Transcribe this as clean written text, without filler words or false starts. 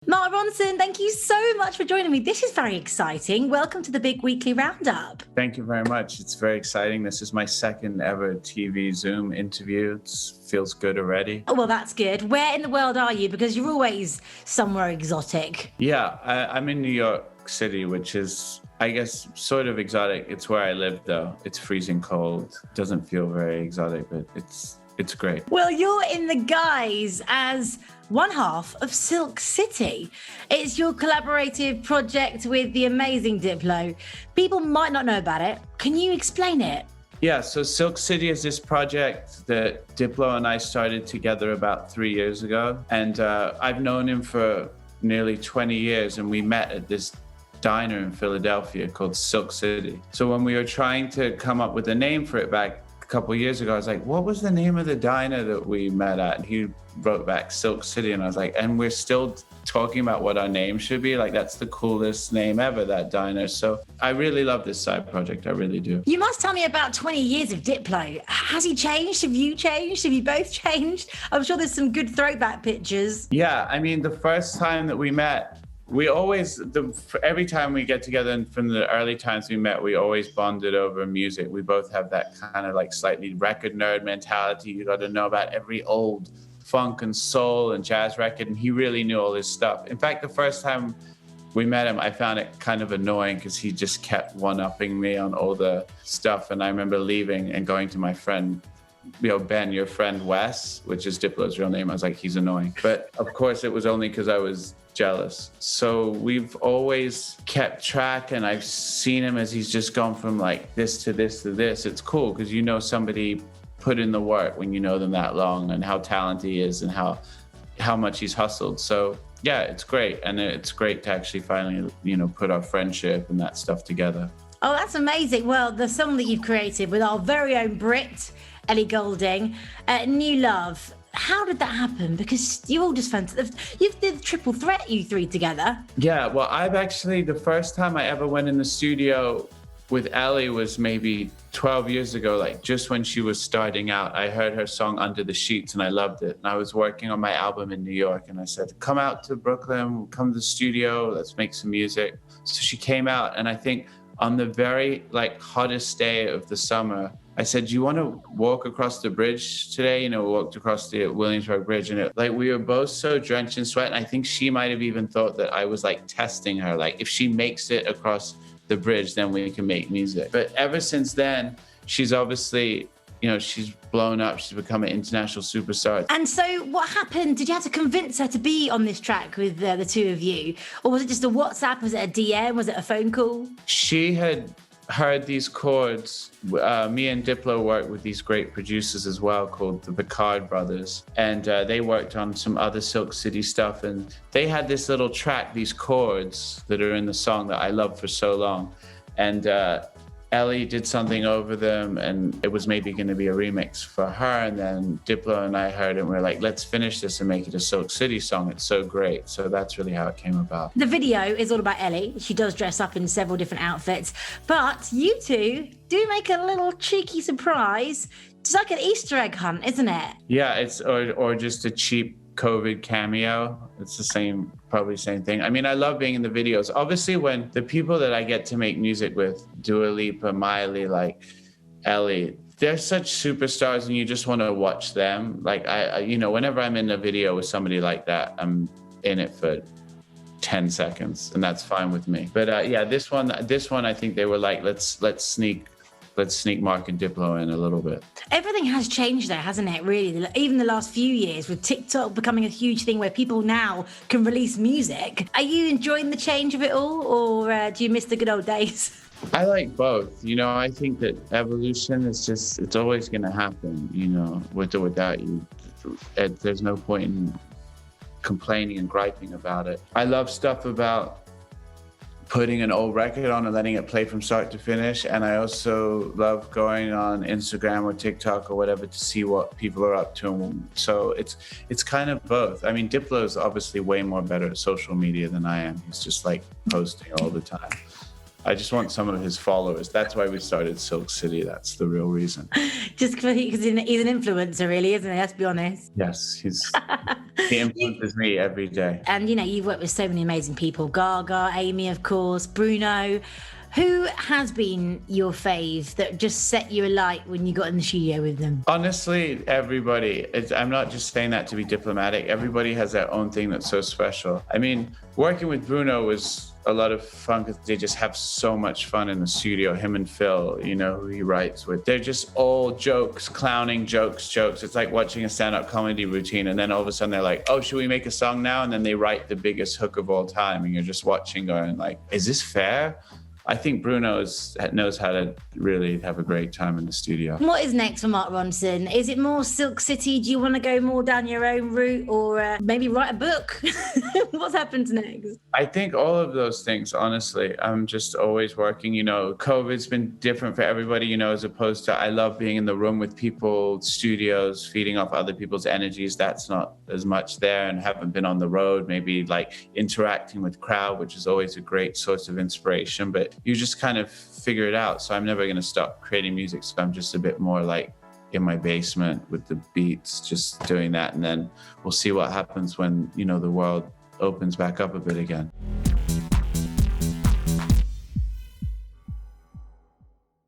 Mark Ronson, thank you so much for joining me. This is very exciting. Welcome to the big weekly roundup. Thank you very much. It's very exciting. This is my second ever TV Zoom interview. It feels good already. Oh, well, that's good. Where in the world are you? Because you're always somewhere exotic. Yeah, I'm in New York City, which is, I guess, sort of exotic. It's where I live, though. It's freezing cold. It doesn't feel very exotic, but it's great. Well, you're in the guise as one half of Silk City. It's your collaborative project with the amazing Diplo. People might not know about it. Can you explain it? Yeah, so Silk City is this project that Diplo and I started together about 3 years ago. And I've known him for nearly 20 years, and we met at this diner in Philadelphia called Silk City. So when we were trying to come up with a name for it back couple of years ago, I was like, what was the name of the diner that we met at? And he wrote back Silk City, and I was like, and we're still talking about what our name should be? Like, that's the coolest name ever, that diner. So I really love this side project. I really do. You must tell me about 20 years of Diplo. Has he changed? Have you changed? Have you both changed? I'm sure there's some good throwback pictures. Yeah, I mean, the first time that we met, every time we get together, and from the early times we met, we always bonded over music. We both have that kind of like slightly record nerd mentality. You got to know about every old funk and soul and jazz record, and he really knew all his stuff. In fact, the first time we met him, I found it kind of annoying because he just kept one-upping me on all the stuff. And I remember leaving and going to my friend, Ben, your friend Wes, which is Diplo's real name. I was like, he's annoying. But of course, it was only because I was jealous. So we've always kept track, and I've seen him as he's just gone from like this to this to this. It's cool because you know somebody put in the work when you know them that long, and how talented he is and how much he's hustled. So yeah, it's great. And it's great to actually finally, put our friendship and that stuff together. Oh, that's amazing. Well, the song that you've created with our very own Brit, Ellie Goulding, New Love. How did that happen? Because you're all just fantastic. You've did the triple threat, you three together. Yeah, well, the first time I ever went in the studio with Ellie was maybe 12 years ago, like just when she was starting out. I heard her song Under the Sheets and I loved it. And I was working on my album in New York, and I said, come out to Brooklyn, come to the studio, let's make some music. So she came out, and I think on the very hottest day of the summer, I said, do you want to walk across the bridge today? We walked across the Williamsburg Bridge, and we were both so drenched in sweat. And I think she might have even thought that I was testing her. If she makes it across the bridge, then we can make music. But ever since then, she's obviously, she's blown up. She's become an international superstar. And so what happened? Did you have to convince her to be on this track with the two of you? Or was it just a WhatsApp? Was it a DM? Was it a phone call? She had heard these chords. Me and Diplo worked with these great producers as well called the Picard Brothers. And they worked on some other Silk City stuff. And they had this little track, these chords that are in the song that I loved for so long. And Ellie did something over them, and it was maybe going to be a remix for her. And then Diplo and I heard it, and we were like, let's finish this and make it a Silk City song. It's so great. So that's really how it came about. The video is all about Ellie. She does dress up in several different outfits, but you two do make a little cheeky surprise. It's like an Easter egg hunt, isn't it? Yeah, it's or just a cheap COVID cameo. It's probably the same thing. I mean, I love being in the videos. Obviously, when the people that I get to make music with, Dua Lipa, Miley, Ellie, they're such superstars, and you just want to watch them. Whenever I'm in a video with somebody like that, I'm in it for 10 seconds, and that's fine with me. But this one, I think they were like, let's sneak Mark and Diplo in a little bit. Everything has changed though, hasn't it, really? Even the last few years with TikTok becoming a huge thing where people now can release music. Are you enjoying the change of it all, or do you miss the good old days? I like both. I think that evolution is it's always going to happen, with or without you. There's no point in complaining and griping about it. I love stuff about putting an old record on and letting it play from start to finish. And I also love going on Instagram or TikTok or whatever to see what people are up to. So it's kind of both. I mean, Diplo is obviously way more better at social media than I am. He's just posting all the time. I just want some of his followers. That's why we started Silk City. That's the real reason. Just because he's an influencer, really, isn't he? Let's be honest. Yes, he influences me every day. And, you've worked with so many amazing people. Gaga, Amy, of course, Bruno. Who has been your fave that just set you alight when you got in the studio with them? Honestly, everybody. I'm not just saying that to be diplomatic. Everybody has their own thing that's so special. I mean, working with Bruno was a lot of fun because they just have so much fun in the studio. Him and Phil, who he writes with. They're just all jokes, clowning jokes. It's like watching a stand-up comedy routine. And then all of a sudden they're like, oh, should we make a song now? And then they write the biggest hook of all time. And you're just watching going like, is this fair? I think Bruno knows how to really have a great time in the studio. What is next for Mark Ronson? Is it more Silk City? Do you want to go more down your own route, or maybe write a book? What's happened next? I think all of those things, honestly. I'm just always working. COVID's been different for everybody, as opposed to I love being in the room with people, studios, feeding off other people's energies. That's not as much there, and haven't been on the road, maybe like interacting with crowd, which is always a great source of inspiration. But you just kind of figure it out. So I'm never going to stop creating music. So I'm just a bit more like in my basement with the beats, just doing that. And then we'll see what happens when, the world opens back up a bit again.